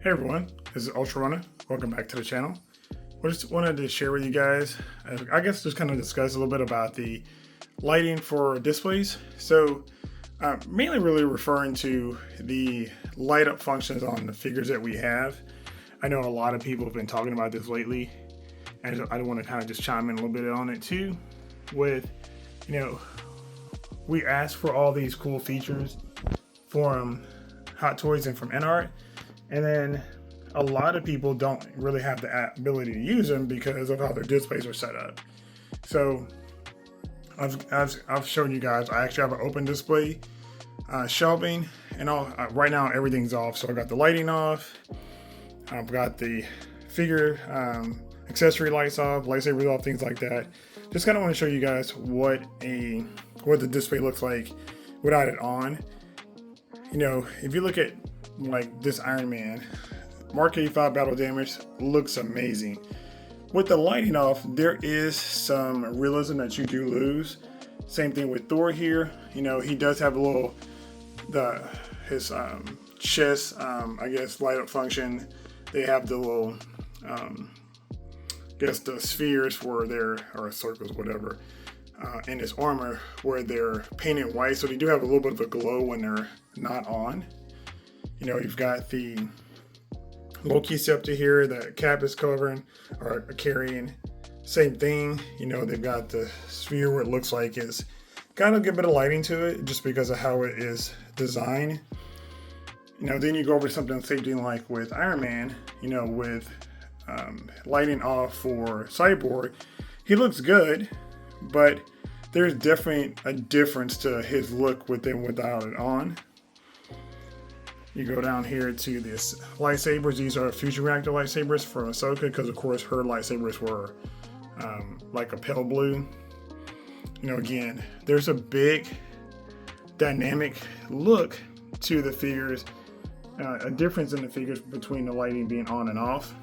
Hey everyone, this is Ultra Runner. Welcome back to the channel. I just wanted to share with you guys, I guess just kind of discuss a little bit about the lighting for displays. So mainly really referring to the light up functions on the figures that we have. I know a lot of people have been talking about this lately, and I want to kind of just chime in a little bit on it too. With, we asked for all these cool features from Hot Toys and from InArt, and then a lot of people don't really have the ability to use them because of how their displays are set up. So I've shown you guys, I actually have an open display shelving, and all right now everything's off. So I got the lighting off, I've got the figure accessory lights off, lightsabers off, things like that. Just kind of want to show you guys what the display looks like without it on. If you look at like this Iron Man, Mark 85 battle damage looks amazing. With the lighting off, there is some realism that you do lose. Same thing with Thor here. He does have a little, his chest, I guess, light up function. They have the little, I guess the spheres for their, or circles, whatever, in his armor where they're painted white. So they do have a little bit of a glow when they're not on. You've got the Loki scepter here that Cap is covering or carrying. Same thing. They've got the sphere where it looks like it's got a good bit of lighting to it just because of how it is designed. Then you go over to something same thing like with Iron Man, with lighting off for Cyborg. He looks good, but there's definitely a difference to his look with and without it on. You go down here to this lightsabers. These are Fusion Reactor lightsabers from Ahsoka because, of course, her lightsabers were like a pale blue. Again, there's a big dynamic look to the figures, a difference in the figures between the lighting being on and off.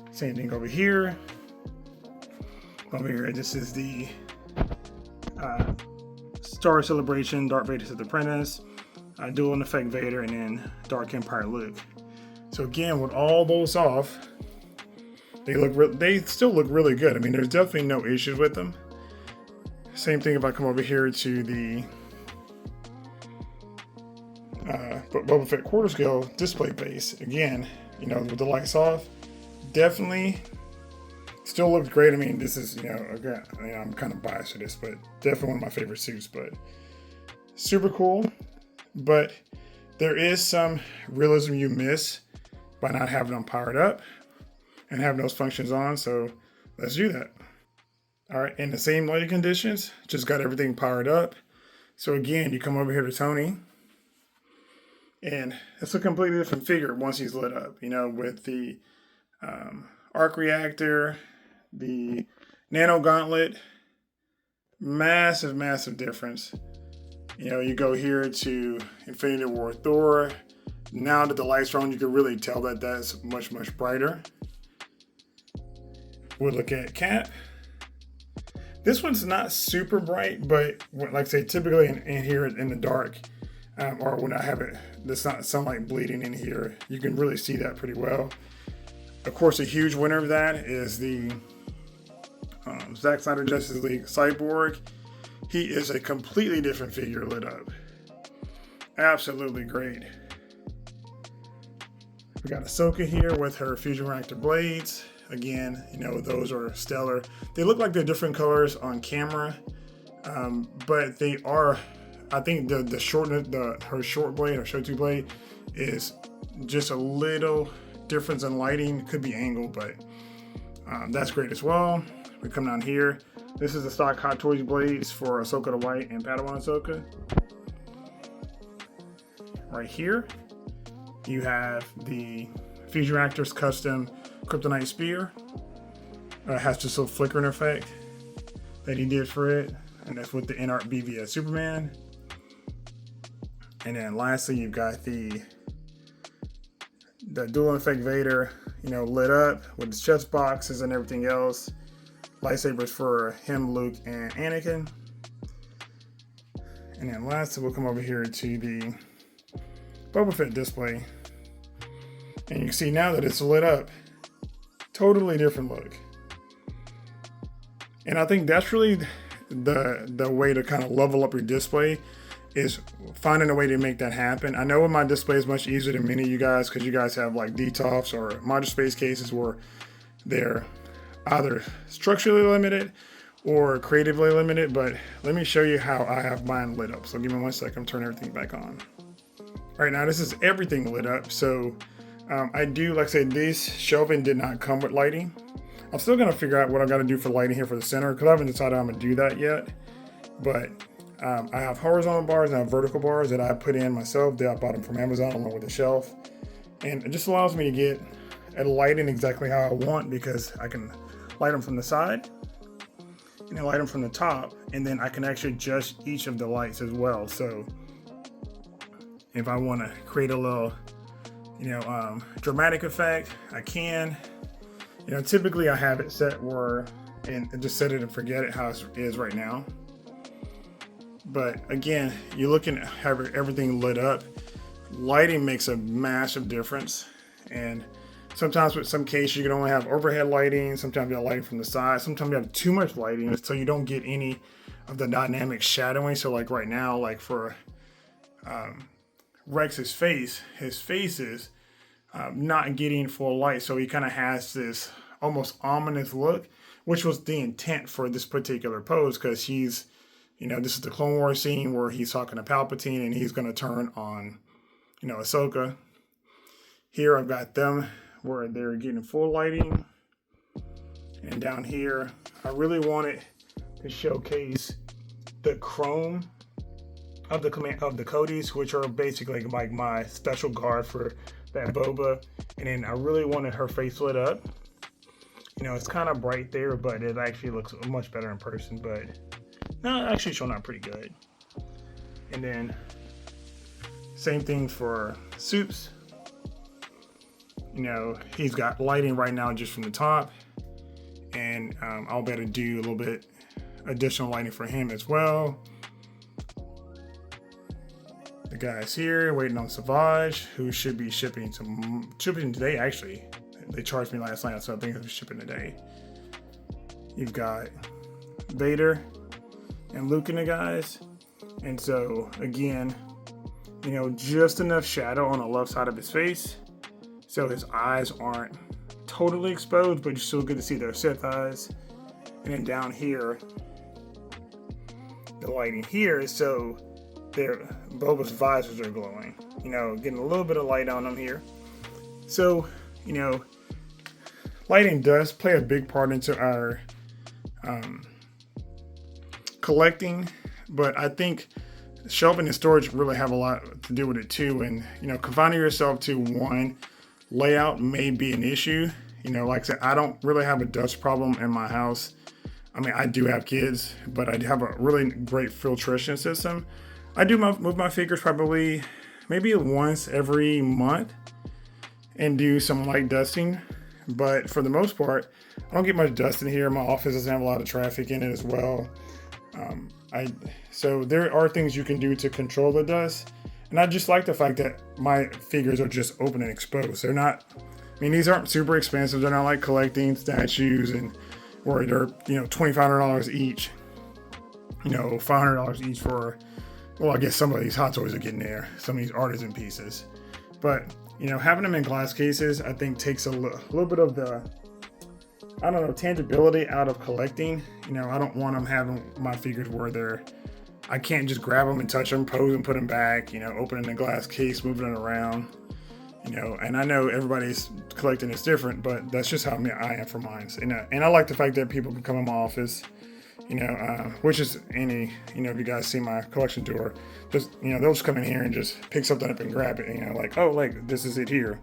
Same thing over here. Over here, this is the Star Celebration, Darth Vader Sith Apprentice, Dual Effect Vader, and then Dark Empire Luke. So again, with all those off, they still look really good. I mean, there's definitely no issues with them. Same thing if I come over here to the Boba Fett quarter scale display base. Again, with the lights off, definitely still looks great. I mean, this is, again, I'm kind of biased to this, but definitely one of my favorite suits, but super cool. But there is some realism you miss by not having them powered up and having those functions on. So let's do that. All right, in the same lighting conditions, just got everything powered up. So again, you come over here to Tony, and it's a completely different figure once he's lit up. With the arc reactor, the nano gauntlet, massive difference. You go here to Infinity War Thor. Now that the lights are on, you can really tell that that's much brighter. We'll look at Cap. This one's not super bright, but like I say, typically in here in the dark, or when I have it, there's not sunlight bleeding in here, you can really see that pretty well. Of course, a huge winner of that is the Zack Snyder Justice League Cyborg. He is a completely different figure lit up. Absolutely great. We got Ahsoka here with her Fusion Reactor blades. Again, those are stellar. They look like they're different colors on camera, but they are. I think her short blade, her Shotu blade, is just a little difference in lighting. Could be angle, but that's great as well. We come down here. This is the stock Hot Toys blades for Ahsoka the White and Padawan Ahsoka. Right here, you have the Fusion Reactors custom Kryptonite Spear. It has just a flickering effect that he did for it, and that's with the InArt BVS Superman. And then lastly, you've got the Dual Effect Vader, lit up with his chest boxes and everything else. Lightsabers for him, Luke, and Anakin. And then lastly, we'll come over here to the Boba Fett display. And you can see now that it's lit up, totally different look. And I think that's really the way to kind of level up your display, is finding a way to make that happen. I know my display is much easier than many of you guys, because you guys have like DTOFs or module space cases where they're either structurally limited or creatively limited. But let me show you how I have mine lit up. So give me 1 second, turn everything back on. Right now, this is everything lit up. So I do, like I said, this shelving did not come with lighting. I'm still gonna figure out what I gotta do for lighting here for the center, because I haven't decided I'm gonna do that yet. But I have horizontal bars and I have vertical bars that I put in myself. That I bought them from Amazon along with the shelf. And it just allows me to get a lighting exactly how I want, because I can light them from the side and I light them from the top, and then I can actually adjust each of the lights as well. So if I want to create a little, dramatic effect, I can. Typically I have it set where, and just set it and forget it how it is right now. But again, you're looking at having everything lit up. Lighting makes a massive difference. And sometimes with some cases you can only have overhead lighting. Sometimes you have lighting from the side. Sometimes you have too much lighting, so you don't get any of the dynamic shadowing. So like right now, like for Rex's face, his face is not getting full light. So he kind of has this almost ominous look, which was the intent for this particular pose, because he's, this is the Clone Wars scene where he's talking to Palpatine and he's going to turn on, Ahsoka. Here I've got them where they're getting full lighting. And down here, I really wanted to showcase the chrome of the Codys, which are basically like my special guard for that Boba. And then I really wanted her face lit up. It's kind of bright there, but it actually looks much better in person. But no, actually showing up pretty good. And then same thing for Soups. He's got lighting right now just from the top, and I'll be able to do a little bit additional lighting for him as well. The guys here waiting on Savage, who should be shipping today. Actually, they charged me last night, so I think it's shipping today. You've got Vader and Luke and the guys, and so again, just enough shadow on the left side of his face, so his eyes aren't totally exposed, but you still get to see their Sith eyes. And then down here, the lighting here is so Boba's visors are glowing. Getting a little bit of light on them here. So, lighting does play a big part into our collecting, but I think shelving and storage really have a lot to do with it too. And confining yourself to one layout may be an issue. Like I said, I don't really have a dust problem in my house. I mean, I do have kids, but I have a really great filtration system. I do move my figures probably maybe once every month and do some light dusting. But for the most part, I don't get much dust in here. My office doesn't have a lot of traffic in it as well. So there are things you can do to control the dust. And I just like the fact that my figures are just open and exposed. They're not, these aren't super expensive. They're not like collecting statues where they're, $2,500 each, $500 each for, well, I guess some of these Hot Toys are getting there, some of these artisan pieces. But, having them in glass cases, I think takes a little bit of the, tangibility out of collecting. I don't want them having my figures where I can't just grab them and touch them, pose and put them back, opening the glass case, moving it around, and I know everybody's collecting is different, but that's just how I am for mine. And I like the fact that people can come in my office, which is if you guys see my collection tour, just, they'll just come in here and just pick something up and grab it, like, oh, like this is it here,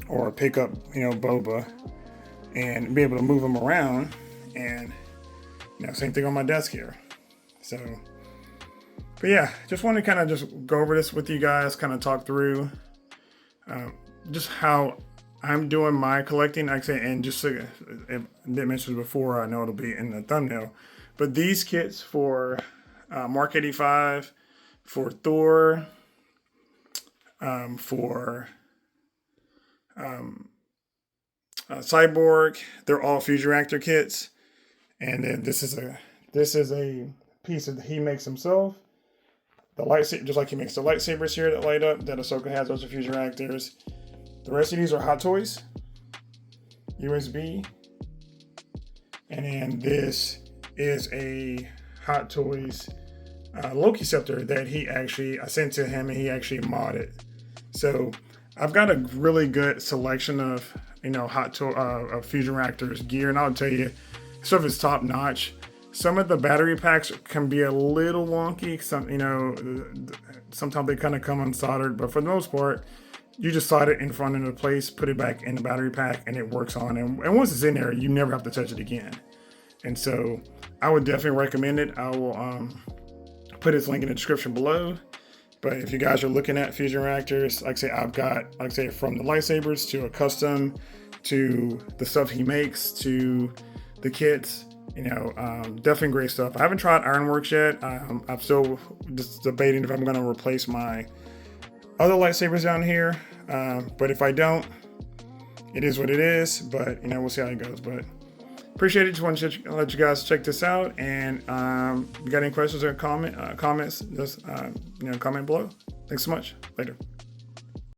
or pick up, Boba and be able to move them around. And, same thing on my desk here. So, but yeah, just want to kind of just go over this with you guys, kind of talk through just how I'm doing my collecting, actually, and just so I didn't mention before, I know it'll be in the thumbnail, but these kits for Mark 85, for Thor, for Cyborg. They're all Fusion Reactor kits. And then this is a piece that he makes himself. The lightsaber, just like he makes the lightsabers here that light up, that Ahsoka has, those are Fusion Reactors. The rest of these are Hot Toys, USB. And then this is a Hot Toys Loki scepter that I sent to him, and he actually modded. So I've got a really good selection of of Fusion Reactors gear, and I'll tell you, stuff is top notch. Some of the battery packs can be a little wonky. Sometimes they kind of come unsoldered, but for the most part, you just slide it in front of the place, put it back in the battery pack, and it works on. And once it's in there, you never have to touch it again. And so I would definitely recommend it. I will put its link in the description below. But if you guys are looking at Fusion Reactors, like I say, I've got, from the lightsabers to a custom, to the stuff he makes, to the kits, definitely great stuff. I haven't tried Ironworks yet. I'm still just debating if I'm going to replace my other lightsabers down here. But if I don't, it is what it is. But, we'll see how it goes. But appreciate it. Just wanted to let you guys check this out. And if you got any questions or comments, just comment below. Thanks so much. Later.